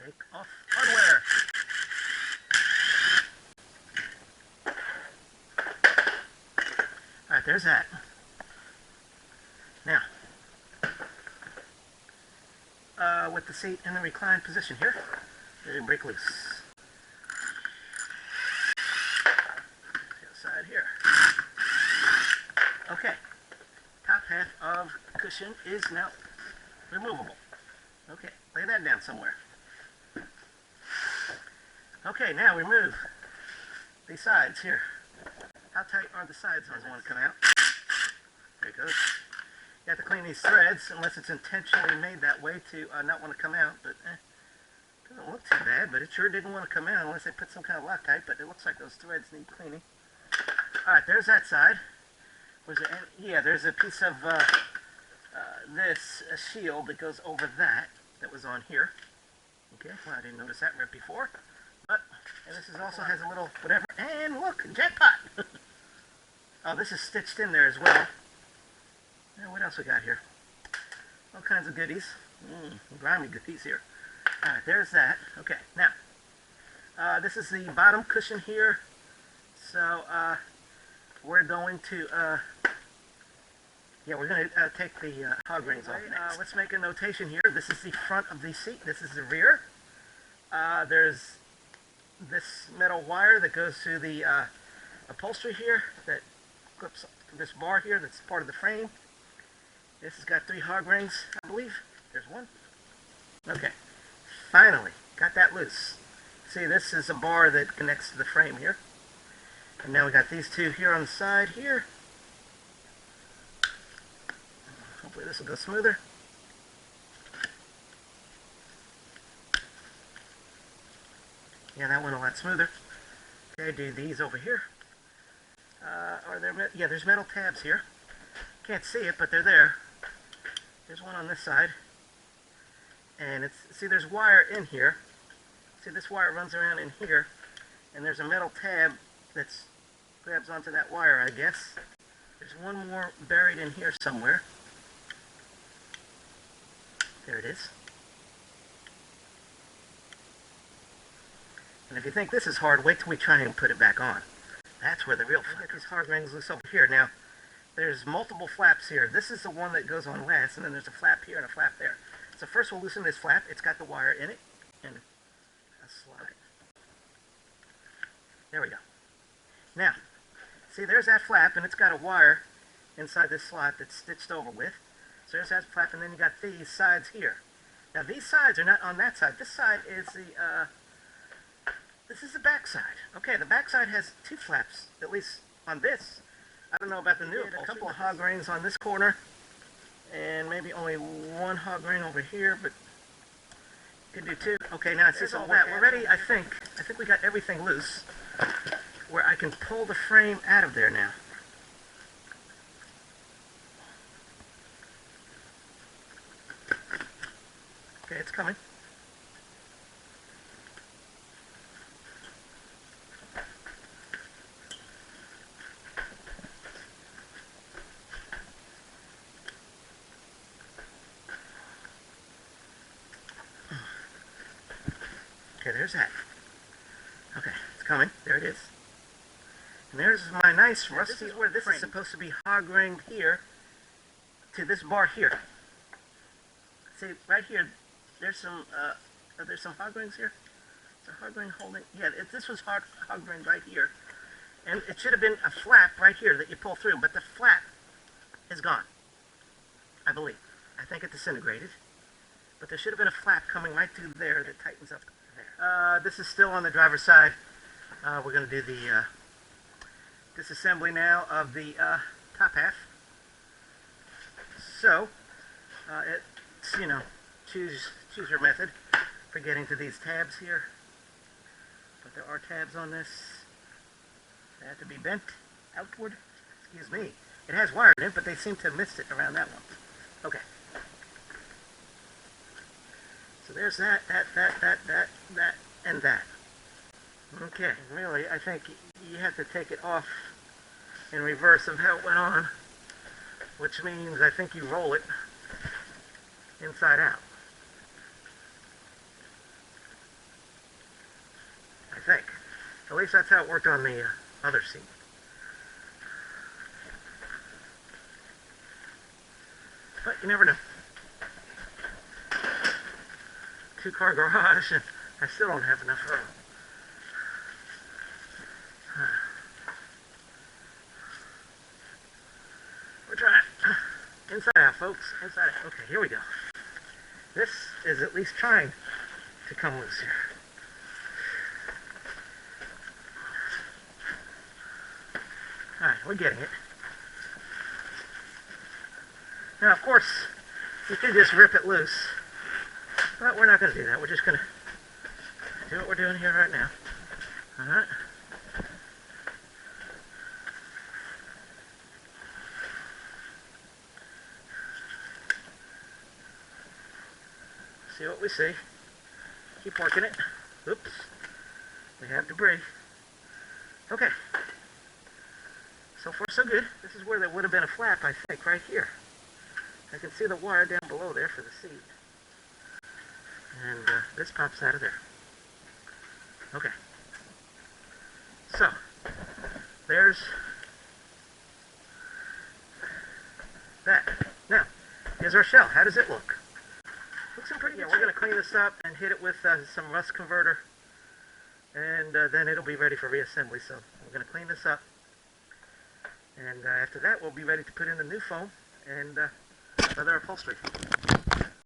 Take off hardware. Alright, there's that. Now, with the seat in the reclined position here, there's a brake loose. The other side here. Okay, top half of the cushion is now removable. Okay, lay that down somewhere. Okay, now remove these sides here. How tight are the sides? Doesn't want to come out. There it goes. You have to clean these threads unless it's intentionally made that way to not want to come out. But doesn't look too bad. But it sure didn't want to come out unless they put some kind of Loctite. But it looks like those threads need cleaning. All right, there's that side. Was it? Yeah, there's a piece of this shield that goes over that was on here. Okay, well I didn't notice that right before. But and this is also has a little whatever. And look, jackpot! Oh, this is stitched in there as well. Now, what else we got here? All kinds of goodies. Grimy goodies here. Alright, there's that. Okay, now, this is the bottom cushion here. So, we're going to, we're going to take the hog rings off next. Let's make a notation here. This is the front of the seat. This is the rear. There's this metal wire that goes to the upholstery here that clips this bar here that's part of the frame. This has got 3 hog rings, I believe. There's one. Okay. Finally, got that loose. See, this is a bar that connects to the frame here. And now we got these 2 here on the side here. Hopefully this will go smoother. Yeah, that went a lot smoother. Okay, do these over here. There's metal tabs here. Can't see it, but they're there. There's one on this side. And there's wire in here. See, this wire runs around in here. And there's a metal tab that grabs onto that wire, I guess. There's one more buried in here somewhere. There it is. And if you think this is hard, wait till we try and put it back on. That's where the real fun. Get these hard rings loose over here. Now, there's multiple flaps here. This is the one that goes on last, and then there's a flap here and a flap there. So first we'll loosen this flap. It's got the wire in it, and a slide. There we go. Now, see, there's that flap, and it's got a wire inside this slot that's stitched over with. So there's that flap, and then you got these sides here. Now, these sides are not on that side. This side is this is the back side. Okay, the back side has 2 flaps, at least on this. I don't know about the new. A couple of hog rings on this corner, and maybe only 1 hog ring over here, but you can do 2. Okay, now it's all that. We're ready, I think. I think we got everything loose, where I can pull the frame out of there now. Okay, it's coming. Okay, there's that. Okay, it's coming. There it is. And there's my nice rusty. This is where this is supposed to be hog ringed here to this bar here. See, right here, there's some, are there some hog rings here? Is a hog ring holding? Yeah, this was hog ringed right here. And it should have been a flap right here that you pull through, but the flap is gone, I believe. I think it disintegrated. But there should have been a flap coming right through there that tightens up there. This is still on the driver's side. We're going to do the disassembly now of the top half. So, it's, you know, choose your method for getting to these tabs here. But there are tabs on this. They have to be bent outward. Excuse me. It has wire in it, but they seem to have missed it around that one. Okay. So there's that, and that. Okay, really, I think you have to take it off in reverse of how it went on, which means I think you roll it inside out. At least that's how it worked on the other seat. But you never know. 2-car garage, and I still don't have enough room. We're trying. Inside out, folks. Inside out. Okay, here we go. This is at least trying to come loose here. Alright, we're getting it. Now, of course, you can just rip it loose. But we're not going to do that. We're just going to do what we're doing here right now. Alright. See what we see. Keep working it. Oops. We have debris. Okay. So far so good. This is where there would have been a flap, I think, right here. I can see the wire down below there for the seat. And this pops out of there. Okay. So, there's that. Now, here's our shell. How does it look? Looks pretty good. Yeah, we're going to clean this up and hit it with some rust converter. And then it'll be ready for reassembly. So, we're going to clean this up. And after that, we'll be ready to put in the new foam and leather upholstery.